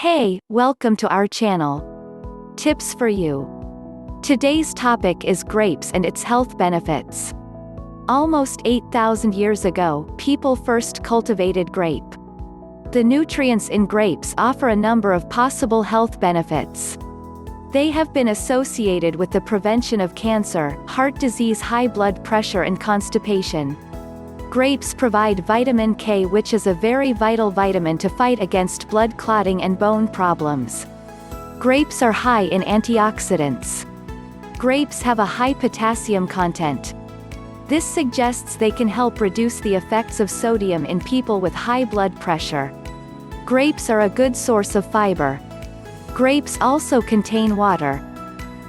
Hey, welcome to our channel. Tips for you. Today's topic is grapes and its health benefits. Almost 8,000 years ago, people first cultivated grape. The nutrients in grapes offer a number of possible health benefits. They have been associated with the prevention of cancer, heart disease, high blood pressure and constipation. Grapes provide vitamin K, which is a very vital vitamin to fight against blood clotting and bone problems. Grapes are high in antioxidants. Grapes have a high potassium content. This suggests they can help reduce the effects of sodium in people with high blood pressure. Grapes are a good source of fiber. Grapes also contain water.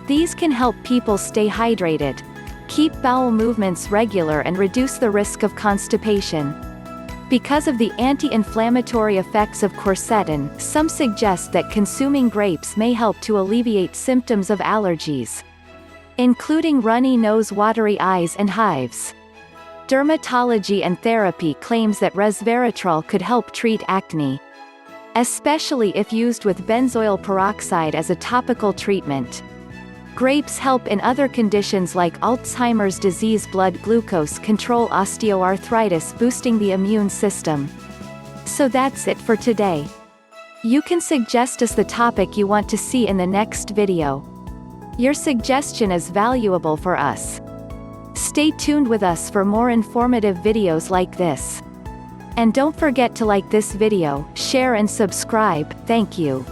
These can help people stay hydrated, keep bowel movements regular and reduce the risk of constipation. Because of the anti-inflammatory effects of quercetin, some suggest that consuming grapes may help to alleviate symptoms of allergies, including runny nose, watery eyes and hives. Dermatology and therapy claims that resveratrol could help treat acne, especially if used with benzoyl peroxide as a topical treatment. Grapes help in other conditions like Alzheimer's disease, blood glucose control, osteoarthritis, boosting the immune system. So that's it for today. You can suggest us the topic you want to see in the next video. Your suggestion is valuable for us. Stay tuned with us for more informative videos like this. And don't forget to like this video, share and subscribe. Thank you.